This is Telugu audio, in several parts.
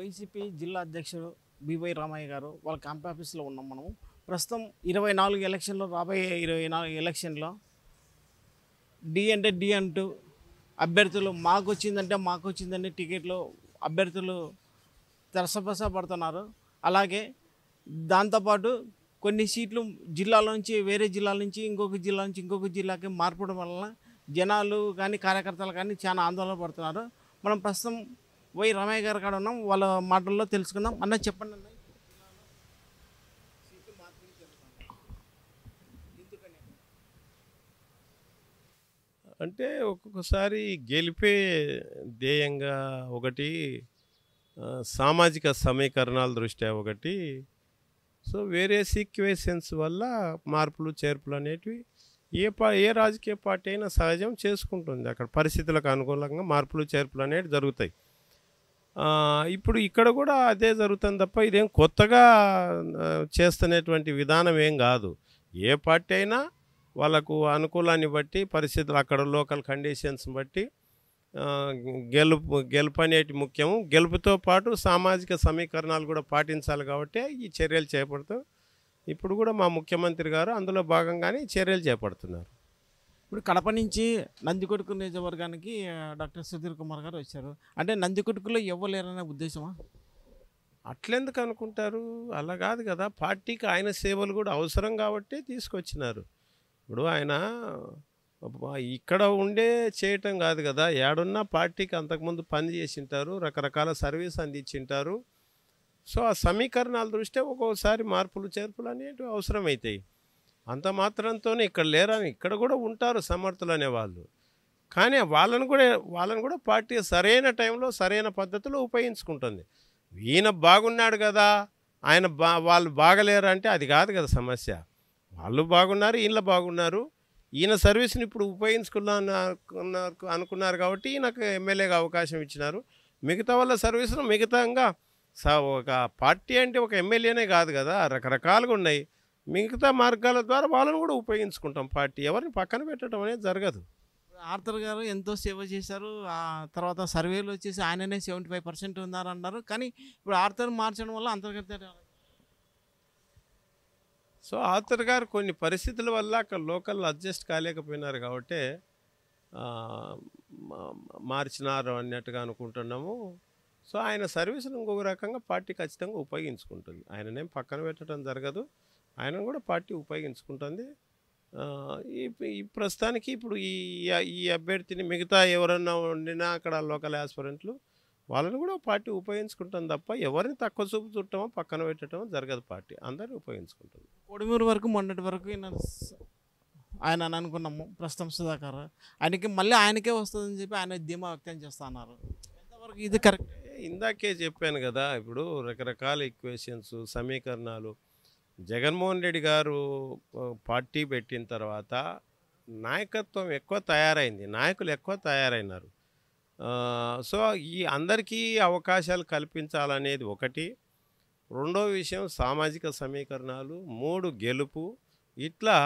వైసీపీ జిల్లా అధ్యక్షుడు బివై రామయ్య గారు వాళ్ళ క్యాంప్ ఆఫీస్లో ఉన్నాం మనము. ప్రస్తుతం 24 ఎలక్షన్లో, రాబోయే 24 ఎలక్షన్లో డి అంటే డి అంటూ అభ్యర్థులు మాకు వచ్చిందని టికెట్లు అభ్యర్థులు తెరసపస పడుతున్నారు. అలాగే దాంతోపాటు కొన్ని సీట్లు జిల్లాల నుంచి వేరే జిల్లాల నుంచి ఇంకొక జిల్లాకి మార్పడం వలన జనాలు కానీ కార్యకర్తలు కానీ చాలా ఆందోళన పడుతున్నారు. మనం ప్రస్తుతం వై రమయ్య గారి కాడ ఉన్నాం. వాళ్ళ మాటల్లో తెలుసుకుందాం. అన్న చెప్పండి అన్న. అంటే ఒక్కొక్కసారి గెలిపే ధ్యేయంగా ఒకటి, సామాజిక సమీకరణాల దృష్ట్యా ఒకటి, సో వేరే ఈక్వేషన్స్ వల్ల మార్పులు చేర్పులు అనేటివి ఏ రాజకీయ పార్టీ అయినా సహజం చేసుకుంటుంది. అక్కడ పరిస్థితులకు అనుకూలంగా మార్పులు చేర్పులు అనేవి జరుగుతాయి. ఇప్పుడు ఇక్కడ కూడా అదే జరుగుతుంది తప్ప ఇదేం కొత్తగా చేస్తున్నటువంటి విధానం ఏం కాదు. ఏ పార్టీ అయినా వాళ్ళకు అనుకూలాన్ని బట్టి, పరిస్థితులు అక్కడ లోకల్ కండిషన్స్ బట్టి గెలుపు అనేటి ముఖ్యము. గెలుపుతో పాటు సామాజిక సమీకరణాలు కూడా పాటించాలి కాబట్టి ఈ చర్యలు చేపడతాం. ఇప్పుడు కూడా మా ముఖ్యమంత్రి గారు అందులో భాగంగానే చర్యలు చేపడుతున్నారు. ఇప్పుడు కడప నుంచి నందికొట్కు నియోజకవర్గానికి డాక్టర్ సుధీర్ కుమార్ గారు వచ్చారు. అంటే నందికొట్కులో ఇవ్వలేరనే ఉద్దేశమా? అట్లెందుకు అనుకుంటారు? అలా కాదు కదా. పార్టీకి ఆయన సేవలు కూడా అవసరం కాబట్టి తీసుకొచ్చినారు. ఇప్పుడు ఆయన ఇక్కడ ఉండే చేయటం కాదు కదా, ఏడున్నా పార్టీకి అంతకుముందు పని చేసింటారు, రకరకాల సర్వీస్ అందించింటారు. సో ఆ సమీకరణాల దృష్ట్యా ఒక్కొక్కసారి మార్పులు చేర్పులు అనేవి అవసరమవుతాయి. అంత మాత్రంతోనే ఇక్కడ లేరని, ఇక్కడ కూడా ఉంటారు సమర్థులు అనేవాళ్ళు. కానీ వాళ్ళను కూడా పార్టీ సరైన టైంలో సరైన పద్ధతిలో ఉపయోగించుకుంటుంది. ఈయన బాగున్నాడు కదా, వాళ్ళు బాగలేరు అంటే అది కాదు కదా సమస్య. వాళ్ళు బాగున్నారు, ఈయన బాగున్నారు. ఈయన సర్వీస్ని ఇప్పుడు అనుకున్నారు కాబట్టి ఈయనకు ఎమ్మెల్యేగా అవకాశం ఇచ్చినారు. మిగతా వాళ్ళ సర్వీసును మిగతాగా ఒక పార్టీ అంటే ఒక ఎమ్మెల్యేనే కాదు కదా, రకరకాలుగా ఉన్నాయి. మిగతా మార్గాల ద్వారా వాళ్ళని కూడా ఉపయోగించుకుంటాం. పార్టీ ఎవరిని పక్కన పెట్టడం అనేది జరగదు. ఆర్థర్ గారు ఎంతో సేవ చేశారు. ఆ తర్వాత సర్వేలు వచ్చేసి ఆయననే 75% ఉన్నారన్నారు. కానీ ఇప్పుడు ఆర్థర్ మార్చడం వల్ల అంతర్గత సో ఆర్థర్ గారు కొన్ని పరిస్థితుల వల్ల అక్కడ లోకల్ అడ్జస్ట్ కాలేకపోయినారు కాబట్టి మార్చినారు అన్నట్టుగా అనుకుంటున్నాము. సో ఆయన సర్వీసులు ఇంకొక రకంగా పార్టీ ఖచ్చితంగా ఉపయోగించుకుంటుంది. ఆయననేం పక్కన పెట్టడం జరగదు. ఆయన కూడా పార్టీ ఉపయోగించుకుంటుంది. ఈ ప్రస్తుతానికి ఇప్పుడు ఈ అభ్యర్థిని మిగతా ఎవరన్నా ఉండినా అక్కడ లోకల్ యాస్పిరెంట్లు వాళ్ళని కూడా పార్టీ ఉపయోగించుకుంటుంది తప్ప ఎవరిని తక్కువ చూపు చుట్టమో పక్కన పెట్టడమో జరగదు. పార్టీ అందరినీ ఉపయోగించుకుంటుంది. కొడుమూరు వరకు మొన్నటి వరకు ఆయన అనుకున్నాము ప్రస్తుతం సుధాకర్, ఆయనకి మళ్ళీ ఆయనకే వస్తుందని చెప్పి ఆయన ధీమా వ్యక్తం చేస్తా అన్నారు. ఎంతవరకు ఇది కరెక్ట్? ఇందాకే చెప్పాను కదా, ఇప్పుడు రకరకాల ఈక్వేషన్స్ సమీకరణాలు. జగన్మోహన్ రెడ్డి గారు పార్టీ పెట్టిన తర్వాత నాయకత్వం ఎక్కువ తయారైంది, నాయకులు ఎక్కువ తయారైనారు. సో ఈ అందరికీ అవకాశాలు కల్పించాలనేది ఒకటి. రెండో విషయం సామాజిక సమీకరణాలు. 3 గెలుపు. ఇట్లా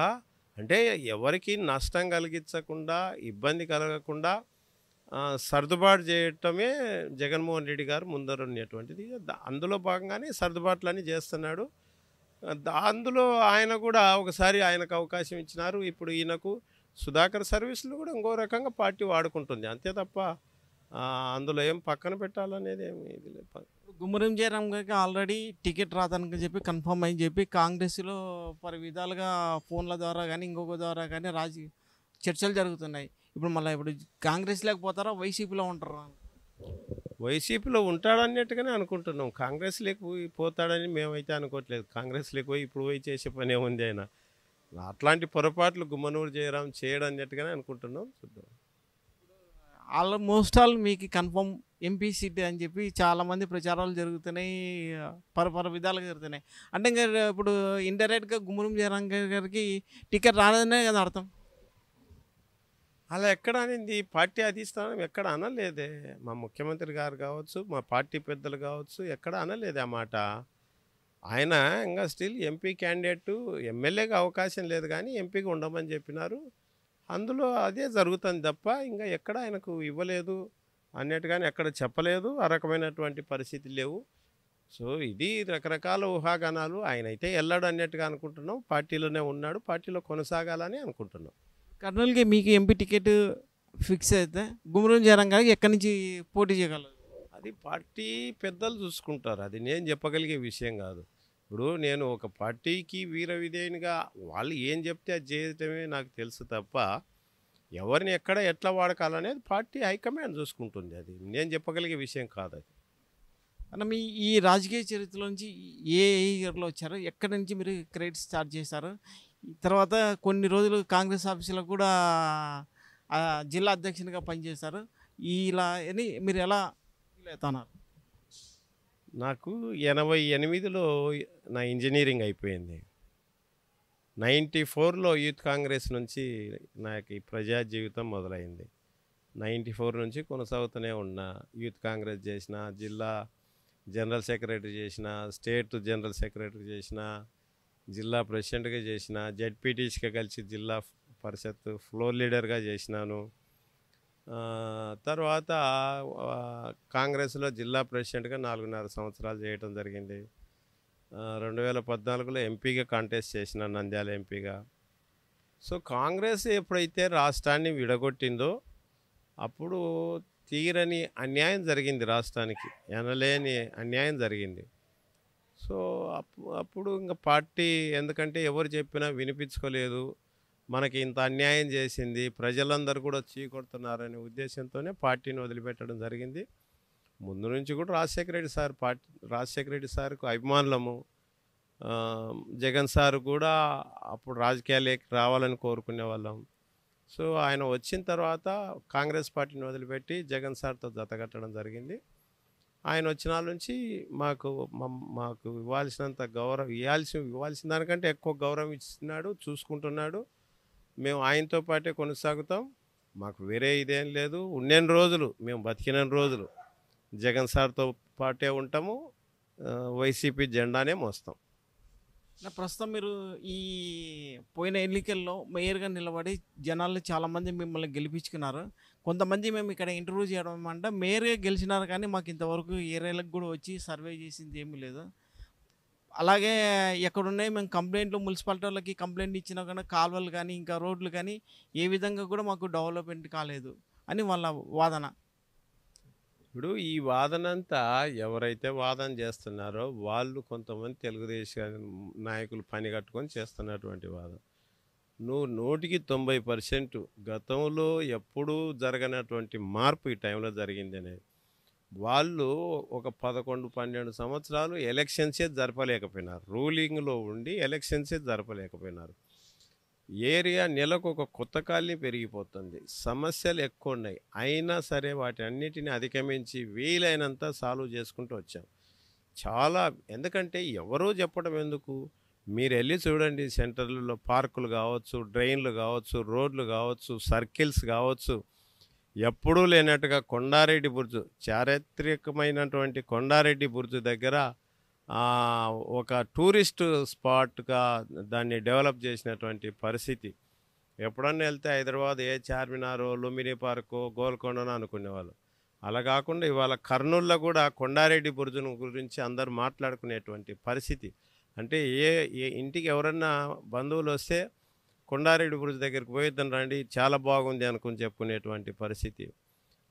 అంటే ఎవరికి నష్టం కలిగించకుండా, ఇబ్బంది కలగకుండా సర్దుబాటు చేయటమే జగన్మోహన్ రెడ్డి గారు ముందరున్నటువంటిది. అందులో భాగంగానే సర్దుబాట్లన్నీ చేస్తున్నాడు. అందులో ఆయన కూడా ఒకసారి ఆయనకు అవకాశం ఇచ్చినారు. ఇప్పుడు ఈయనకు సుధాకర్ సర్వీసులు కూడా ఇంకో రకంగా పార్టీ వాడుకుంటుంది. అంతే తప్ప అందులో ఏం పక్కన పెట్టాలనేది ఏమి ఇది లేదు. గుమ్మరం జయరాం గారికి ఆల్రెడీ టికెట్ రాదని చెప్పి కన్ఫర్మ్ అని చెప్పి కాంగ్రెస్లో పలు విధాలుగా ఫోన్ల ద్వారా కానీ ఇంకొక ద్వారా కానీ చర్చలు జరుగుతున్నాయి. ఇప్పుడు ఇప్పుడు కాంగ్రెస్ లేకపోతారా, వైసీపీలో ఉంటారా? వైసీపీలో ఉంటాడన్నట్టుగానే అనుకుంటున్నాం. కాంగ్రెస్ లేకపోతాడని మేమైతే అనుకోవట్లేదు. కాంగ్రెస్ లేకపోయి ఇప్పుడు పోయి చేసే పని ఏముంది ఆయన. అట్లాంటి పొరపాట్లు గుమ్మనూరు జయరాం చేయడం అన్నట్టుగానే అనుకుంటున్నాం. చూద్దాం. ఆల్మోస్ట్ మీకు కన్ఫర్మ్ ఎంపీ సీట్ అని చెప్పి చాలామంది ప్రచారాలు జరుగుతున్నాయి, పరపర విధాలుగా జరుగుతున్నాయి. అంటే ఇంకా ఇప్పుడు ఇండైరెక్ట్గా గుమ్మరం జయరాం గారికి టికెట్ రాలేదనే కదా అర్థం. అలా ఎక్కడ అనింది? పార్టీ అధిష్టానం ఎక్కడ అనలేదే. మా ముఖ్యమంత్రి గారు కావచ్చు, మా పార్టీ పెద్దలు కావచ్చు, ఎక్కడ అనలేదే ఆ మాట. ఆయన ఇంకా స్టిల్ ఎంపీ క్యాండిడేటు, ఎమ్మెల్యేగా అవకాశం లేదు కానీ ఎంపీగా ఉండమని చెప్పినారు. అందులో అదే జరుగుతుంది తప్ప ఇంకా ఎక్కడ ఆయనకు ఇవ్వలేదు. అన్నట్టుగానే ఎక్కడ చెప్పలేదు. ఆ రకమైనటువంటి పరిస్థితులు లేవు. సో ఇది రకరకాల ఊహాగానాలు. ఆయనైతే ఎళ్ళడు అన్నట్టుగా అనుకుంటున్నాం. పార్టీలోనే ఉన్నాడు. పార్టీలో కొనసాగాలని అనుకుంటున్నాం. కర్నూలుకి మీకు ఎంపీ టికెట్ ఫిక్స్ అయితే గుమ్మరం జయరాం గారికి ఎక్కడి నుంచి పోటీ చేయగలరు? అది పార్టీ పెద్దలు చూసుకుంటారు. అది నేను చెప్పగలిగే విషయం కాదు. ఇప్పుడు నేను ఒక పార్టీకి వీర విధేయునిగా వాళ్ళు ఏం చెప్తే అది చేయటమే నాకు తెలుసు తప్ప, ఎవరిని ఎక్కడ ఎట్లా వాడకాలనేది పార్టీ హైకమాండ్ చూసుకుంటుంది. అది నేను చెప్పగలిగే విషయం కాదు అది. అన్న మీ ఈ రాజకీయ చరిత్రలో నుంచి ఏ ఇయర్లో వచ్చారు? ఎక్కడి నుంచి మీరు క్రెడిట్ స్టార్ట్ చేశారు? తర్వాత కొన్ని రోజులు కాంగ్రెస్ ఆఫీసులో కూడా జిల్లా అధ్యక్షునిగా పనిచేశారు. ఇలా అని మీరు ఎలా ఫీల్ అవుతున్నారు? నాకు 88లో నా ఇంజనీరింగ్ అయిపోయింది. 94లో యూత్ కాంగ్రెస్ నుంచి నాకు ఈ ప్రజా జీవితం మొదలైంది. 94 నుంచి కొనసాగుతూనే ఉన్నా. యూత్ కాంగ్రెస్ చేసిన, జిల్లా జనరల్ సెక్రటరీ చేసిన, స్టేట్ జనరల్ సెక్రటరీ చేసిన, జిల్లా ప్రెసిడెంట్గా చేసిన, జెడ్పీటీసీగా కలిసి జిల్లా పరిషత్ ఫ్లోర్ లీడర్గా చేసినాను. తర్వాత కాంగ్రెస్లో జిల్లా ప్రెసిడెంట్గా 4.5 సంవత్సరాలు చేయడం జరిగింది. 2014లో ఎంపీగా కాంటెస్ట్ చేసిన, నంద్యాల ఎంపీగా. సో కాంగ్రెస్ ఎప్పుడైతే రాష్ట్రాన్ని విడగొట్టిందో అప్పుడు తీరని అన్యాయం జరిగింది రాష్ట్రానికి. ఎనలేని అన్యాయం జరిగింది. సో అప్పుడు ఇంకా పార్టీ ఎందుకంటే ఎవరు చెప్పినా వినిపించుకోలేదు. మనకి ఇంత అన్యాయం చేసింది, ప్రజలందరూ కూడా చీకొడుతున్నారనే ఉద్దేశంతోనే పార్టీని వదిలిపెట్టడం జరిగింది. ముందు నుంచి కూడా రాజశేఖర రెడ్డి సార్కు అభిమానులము. జగన్ సార్ కూడా అప్పుడు రాజకీయాలకి రావాలని కోరుకునే వాళ్ళం. సో ఆయన వచ్చిన తర్వాత కాంగ్రెస్ పార్టీని వదిలిపెట్టి జగన్ సార్తో జతకట్టడం జరిగింది. ఆయన వచ్చిన నుంచి మాకు ఇవ్వాల్సినంత గౌరవం ఇవ్వాల్సిన దానికంటే ఎక్కువ గౌరవం ఇస్తున్నాడు, చూసుకుంటున్నాడు. మేము ఆయనతో పాటే కొనసాగుతాం. మాకు వేరే ఇదేం లేదు. ఉన్నన్ని రోజులు, మేము బతికినన్ని రోజులు జగన్ సార్తో పాటే ఉంటాము. వైసీపీ జెండానే మోస్తాం. ప్రస్తుతం మీరు ఈ పోయిన ఎన్నికల్లో మేయర్గా నిలబడి జనాలు చాలామంది మిమ్మల్ని గెలిపించుకున్నారు. కొంతమంది మేము ఇక్కడ ఇంటర్వ్యూ చేయడం అంటే మేయర్గా గెలిచినారు కానీ మాకు ఇంతవరకు ఏరియాలకు కూడా వచ్చి సర్వే చేసింది ఏమీ లేదు. అలాగే ఎక్కడున్నాయి మేము కంప్లైంట్లు మున్సిపాలిటీలకి కంప్లైంట్ ఇచ్చినా కానీ కాలువలు కానీ ఇంకా రోడ్లు కానీ ఏ విధంగా కూడా మాకు డెవలప్మెంట్ కాలేదు అని వాళ్ళ వాదన. ఇప్పుడు ఈ వాదనంతా ఎవరైతే వాదన చేస్తున్నారో వాళ్ళు కొంతమంది తెలుగుదేశం నాయకులు పని కట్టుకొని చేస్తున్నటువంటి వాదన. నువ్వు 100% గతంలో ఎప్పుడూ జరగనటువంటి మార్పు ఈ టైంలో జరిగింది అనేది. వాళ్ళు ఒక 11-12 సంవత్సరాలు ఎలక్షన్సే జరపలేకపోయినారు. రూలింగ్లో ఉండి ఎలక్షన్సే జరపలేకపోయినారు. ఏరియా నెలకు ఒక కొత్త కాలనీ పెరిగిపోతుంది. సమస్యలు ఎక్కువ ఉన్నాయి. అయినా సరే వాటి అన్నిటిని అధిగమించి వీలైనంత సాల్వ్ చేసుకుంటూ వచ్చాం. ఎందుకంటే ఎవరూ చెప్పడం ఎందుకు, మీరు వెళ్ళి చూడండి. సెంటర్లలో పార్కులు కావచ్చు, డ్రైన్లు కావచ్చు, రోడ్లు కావచ్చు, సర్కిల్స్ కావచ్చు. ఎప్పుడూ లేనట్టుగా కొండారెడ్డి బుర్జు, చారిత్రకమైనటువంటి కొండారెడ్డి బుర్జు దగ్గర ఒక టూరిస్ట్ స్పాట్గా దాన్ని డెవలప్ చేసినటువంటి పరిస్థితి. ఎప్పుడన్నా వెళ్తే హైదరాబాద్ ఏ చార్మినారో, లుంబిని పార్కో, గోల్కొండనో అనుకునేవాళ్ళు. అలా కాకుండా ఇవాళ కర్నూలులో కూడా కొండారెడ్డి బుర్జును గురించి అందరూ మాట్లాడుకునేటువంటి పరిస్థితి. అంటే ఏ ఇంటికి ఎవరన్నా బంధువులు వస్తే కొండారెడ్డి బుర్జు దగ్గరికి పోయిద్దని రండి, చాలా బాగుంది అనుకుని చెప్పుకునేటువంటి పరిస్థితి.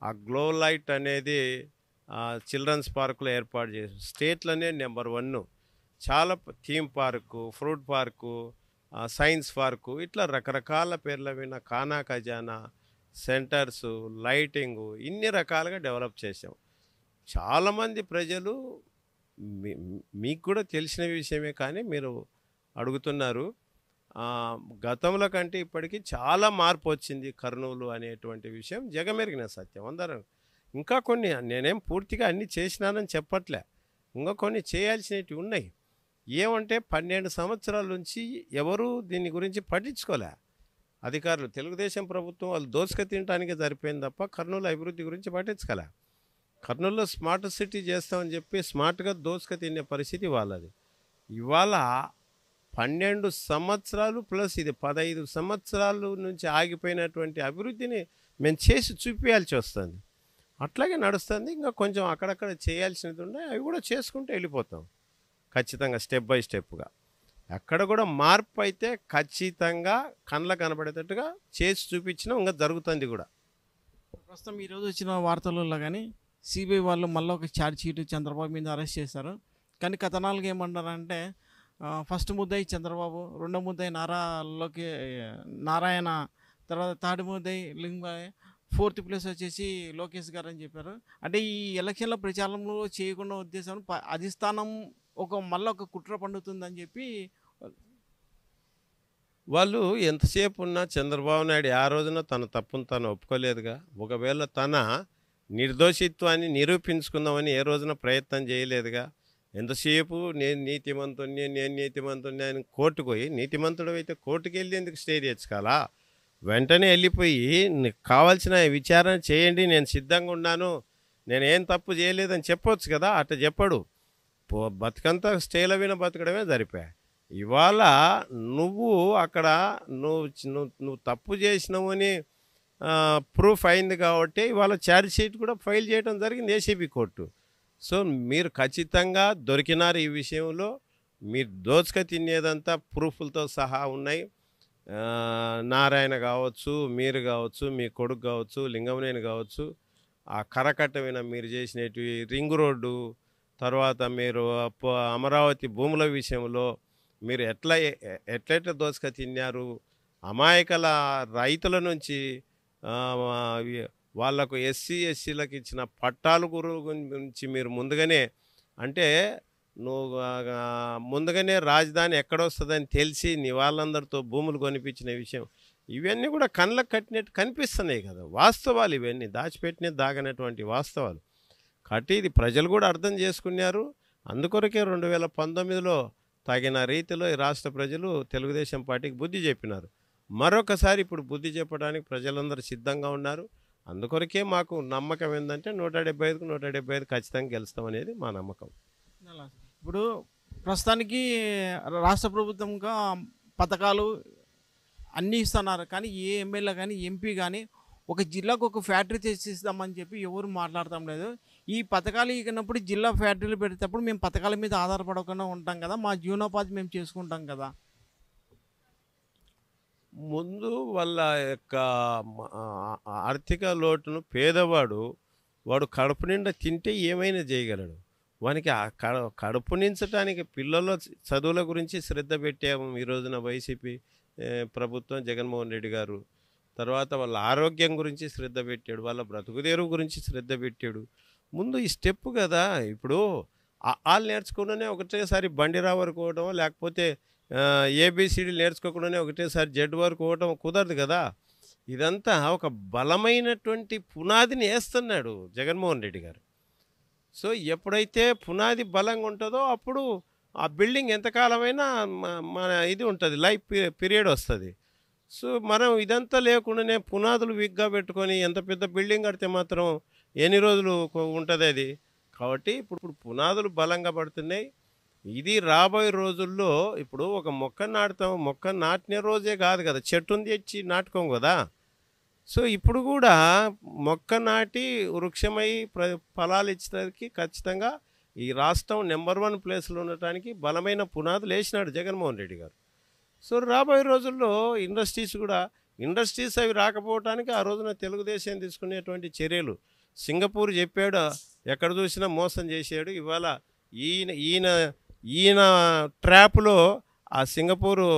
ఆ గ్లో లైట్ అనేది చిల్డ్రన్స్ పార్కులో ఏర్పాటు చేసి స్టేట్లోనే నెంబర్ 1. చాలా theme park, fruit park, science park, ఇట్లా రకరకాల పేర్ల విన్న ఖానా ఖజానా సెంటర్సు, లైటింగు, ఇన్ని రకాలుగా డెవలప్ చేసాం. చాలామంది ప్రజలు మీకు కూడా తెలిసిన విషయమే కానీ మీరు అడుగుతున్నారు. గతంలో కంటే ఇప్పటికీ చాలా మార్పు వచ్చింది కర్నూలు అనేటువంటి విషయం జగమెరిగిన సత్యం అందరం. ఇంకా కొన్ని నేనేం పూర్తిగా అన్నీ చేసినానని చెప్పట్లే, ఇంకా కొన్ని చేయాల్సినవి ఉన్నాయి. ఏమంటే 12 సంవత్సరాల నుంచి ఎవరూ దీని గురించి పట్టించుకోలే అధికారులు. తెలుగుదేశం ప్రభుత్వం వాళ్ళు దోసుక తినడానికే సరిపోయింది తప్ప కర్నూలు అభివృద్ధి గురించి పట్టించుకోలే. కర్నూలులో స్మార్ట్ సిటీ చేస్తామని చెప్పి స్మార్ట్గా దోసుక తినే పరిస్థితి వాళ్ళది. ఇవాళ 12 సంవత్సరాలు ప్లస్ ఇది 15 సంవత్సరాల నుంచి ఆగిపోయినటువంటి అభివృద్ధిని మేము చేసి చూపించాల్సి వస్తుంది. అట్లాగే నడుస్తుంది. ఇంకా కొంచెం అక్కడక్కడ చేయాల్సినది ఉన్నాయి, అవి కూడా చేసుకుంటూ వెళ్ళిపోతాం ఖచ్చితంగా స్టెప్ బై స్టెప్గా. అక్కడ కూడా మార్పు అయితే ఖచ్చితంగా కళ్ళ కనబడేటట్టుగా చేసి చూపించినా ఇంకా జరుగుతుంది కూడా. ప్రస్తుతం ఈరోజు వచ్చిన వార్తలలో కానీ సిబిఐ వాళ్ళు మళ్ళీ ఒక ఛార్జ్ షీట్ చంద్రబాబు మీద అరెస్ట్ చేశారు. కానీ కథనాలుగా ఏమన్నారంటే ఫస్ట్ ముద్దాయి చంద్రబాబు, రెండో ముద్దాయి నారాయణ, తర్వాత థర్డ్ ముద్దాయి లింగయ్య, ఫోర్త్ ప్లేస్ వచ్చేసి లోకేష్ గారు అని చెప్పారు. అంటే ఈ ఎలక్షన్ల ప్రచారంలో చేయకుండా ఉద్దేశం అధిష్టానం మళ్ళీ ఒక కుట్ర పండుతుందని చెప్పి వాళ్ళు ఎంతసేపు ఉన్నా చంద్రబాబు నాయుడు ఆ రోజున తన తప్పును తను ఒప్పుకోలేదుగా. ఒకవేళ తన నిర్దోషిత్వాన్ని నిరూపించుకుందామని ఏ రోజున ప్రయత్నం చేయలేదుగా. ఎంతసేపు నేను నీతిమంతుడిని అని కోర్టుకు పోయి, నీతిమంతుడు అయితే కోర్టుకు వెళ్ళి ఎందుకు స్టే తెచ్చుకోవాలా? వెంటనే వెళ్ళిపోయి కావాల్సిన విచారణ చేయండి, నేను సిద్ధంగా ఉన్నాను, నేనేం తప్పు చేయలేదని చెప్పొచ్చు కదా. అట్లా చెప్పడు. బతుకంతా స్టేల విన బతకడమే సరిపోయా. ఇవాళ నువ్వు అక్కడ నువ్వు తప్పు చేసినావు అని ప్రూఫ్ అయింది కాబట్టి ఇవాళ ఛార్జ్ షీట్ కూడా ఫైల్ చేయడం జరిగింది ఏసీబీ కోర్టు. సో మీరు ఖచ్చితంగా దొరికినారు. ఈ విషయంలో మీరు దోచుక తినేదంతా ప్రూఫ్లతో సహా ఉన్నాయి. నారాయణ కావచ్చు, మీరు కావచ్చు, మీ కొడుకు కావచ్చు, లింగమనేని కావచ్చు, ఆ కరకట్టమైన మీరు చేసినవి రింగ్ రోడ్డు, తర్వాత మీరు అమరావతి భూముల విషయంలో మీరు ఎట్లెట్లా దోసుక తిన్నారు, అమాయకుల రైతుల నుంచి వాళ్లకు ఎస్సీలకు ఇచ్చిన పట్టాల గురించి మీరు ముందుగానే, అంటే నువ్వు ముందుగానే రాజధాని ఎక్కడొస్తుందని తెలిసి నీ వాళ్ళందరితో భూములు కొనిపించిన విషయం, ఇవన్నీ కూడా కళ్ళకు కట్టినట్టు కనిపిస్తున్నాయి కదా. వాస్తవాలు ఇవన్నీ, దాచిపెట్టిన దాగనటువంటి వాస్తవాలు కాబట్టి ఇది ప్రజలు కూడా అర్థం చేసుకున్నారు. అందుకొరకే 2019లో తగిన రీతిలో ఈ రాష్ట్ర ప్రజలు తెలుగుదేశం పార్టీకి బుద్ధి చెప్పినారు. మరొకసారి ఇప్పుడు బుద్ధి చెప్పడానికి ప్రజలందరూ సిద్ధంగా ఉన్నారు. అందుకొరకే మాకు నమ్మకం ఏంటంటే 175కు 175 ఖచ్చితంగా గెలుస్తామనేది మా నమ్మకం. ఇప్పుడు ప్రస్తుతానికి రాష్ట్ర ప్రభుత్వంగా పథకాలు అన్నీ ఇస్తున్నారు, కానీ ఏ ఎమ్మెల్యే కానీ ఎంపీ కానీ ఒక జిల్లాకు ఒక ఫ్యాక్టరీ తెచ్చిస్తామని చెప్పి ఎవరు మాట్లాడటం లేదు. ఈ పథకాలు ఇచ్చినప్పుడు జిల్లా ఫ్యాక్టరీలు పెడేటప్పుడు మేము పథకాల మీద ఆధారపడకుండా ఉంటాం కదా, మా జీవనోపాధి మేము చేసుకుంటాం కదా. ముందు వాళ్ళ యొక్క ఆర్థిక లోటును పేదవాడు వాడు కడుపు నిండా తింటే ఏమైనా చేయగలడు. వానికి కడుపు నించడానికి పిల్లల చదువుల గురించి శ్రద్ధ పెట్టాము ఈ రోజున వైసీపీ ప్రభుత్వం, జగన్మోహన్ రెడ్డి గారు. తర్వాత వాళ్ళ ఆరోగ్యం గురించి శ్రద్ధ పెట్టాడు, వాళ్ళ బ్రతుకుదేరువు గురించి శ్రద్ధ పెట్టాడు. ముందు ఈ స్టెప్ కదా. ఇప్పుడు వాళ్ళు నేర్చుకుంటూనే ఒకటేసారి బండిరా వరకు పోవడం, లేకపోతే ఏబిసిడీలు నేర్చుకోకుండానే ఒకటేసారి జెడ్ వరకు పోవడం కుదరదు కదా. ఇదంతా ఒక బలమైనటువంటి పునాదిని వేస్తున్నాడు జగన్మోహన్ రెడ్డి గారు. సో ఎప్పుడైతే పునాది బలంగా ఉంటుందో అప్పుడు ఆ బిల్డింగ్ ఎంతకాలమైనా మన ఇది ఉంటుంది, లైఫ్ పీరియడ్ వస్తుంది. సో మనం ఇదంతా లేకుండానే పునాదులు వీక్గా పెట్టుకొని ఎంత పెద్ద బిల్డింగ్ కడితే మాత్రం ఎన్ని రోజులు ఉంటుంది అది. కాబట్టి ఇప్పుడు పునాదులు బలంగా పడుతున్నాయి. ఇది రాబోయే రోజుల్లో ఇప్పుడు ఒక మొక్క నాటుతాం, మొక్క నాటిన రోజే కాదు కదా, చెట్టుని తెచ్చి నాటుకోం కదా. సో ఇప్పుడు కూడా మొక్క నాటి వృక్షమై ఫలాలు ఇచ్చడానికి ఖచ్చితంగా ఈ రాష్ట్రం నెంబర్ 1 ప్లేస్లో ఉండటానికి బలమైన పునాదులు వేసినాడు జగన్మోహన్ రెడ్డి గారు. సో రాబోయే రోజుల్లో ఇండస్ట్రీస్ అవి రాకపోవటానికి ఆ రోజున తెలుగుదేశం తీసుకునేటువంటి చర్యలు, సింగపూర్ చెప్పాడు ఎక్కడ చూసినా మోసం చేశాడు. ఇవాళ ఈయన ట్రాప్లో ఆ సింగపూరు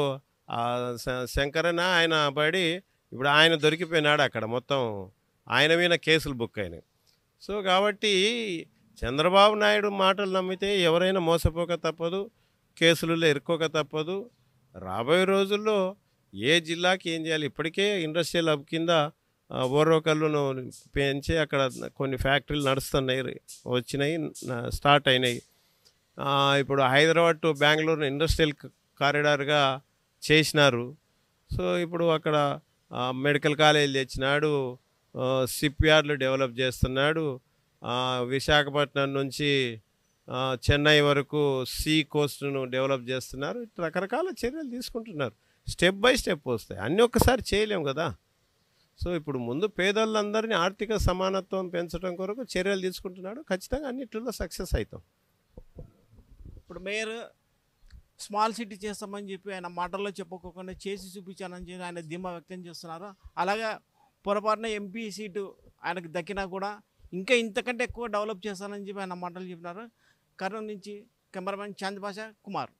శంకరన్న ఆయన పడి ఇప్పుడు ఆయన దొరికిపోయినాడు అక్కడ, మొత్తం ఆయన మీద కేసులు బుక్ అయినాయి. సో కాబట్టి చంద్రబాబు నాయుడు మాటలు నమ్మితే ఎవరైనా మోసపోక తప్పదు, కేసులలో ఇరుక్కోక తప్పదు. రాబోయే రోజుల్లో ఏ జిల్లాకి ఏం చేయాలి, ఇప్పటికే ఇండస్ట్రియల్ హబ్ కింద ఓర్వకల్లును పెంచి అక్కడ కొన్ని ఫ్యాక్టరీలు నడుస్తున్నాయి, వచ్చినాయి, స్టార్ట్ అయినాయి. ఇప్పుడు హైదరాబాద్ టు బెంగళూరు ఇండస్ట్రియల్ కారిడార్గా చేసినారు. సో ఇప్పుడు అక్కడ మెడికల్ కాలేజీలు తెచ్చినాడు, షిప్ యార్డ్లు డెవలప్ చేస్తున్నాడు. విశాఖపట్నం నుంచి చెన్నై వరకు సీ కోస్ట్ను డెవలప్ చేస్తున్నారు. రకరకాల చర్యలు తీసుకుంటున్నారు, స్టెప్ బై స్టెప్ వస్తాయి, అన్నీ ఒక్కసారి చేయలేము కదా. సో ఇప్పుడు ముందు పేదలందరినీ ఆర్థిక సమానత్వం పెంచడం కొరకు చర్యలు తీసుకుంటున్నాడు. ఖచ్చితంగా అన్నిట్లలో సక్సెస్ అవుతాం. ఇప్పుడు మేయర్ స్మాల్ సిటీ చేస్తామని చెప్పి ఆయన మాటల్లో చెప్పుకోకుండా చేసి చూపించానని చెప్పి ఆయన ధీమా వ్యక్తం చేస్తున్నారు. అలాగే పొరపాటున ఎంపీ సీటు ఆయనకు దక్కినా కూడా ఇంకా ఇంతకంటే ఎక్కువ డెవలప్ చేస్తానని చెప్పి ఆయన మాటలు చెప్పినారు. కర్నూలు నుంచి కెమెరామెన్ చాంద్ బాషా కుమార్.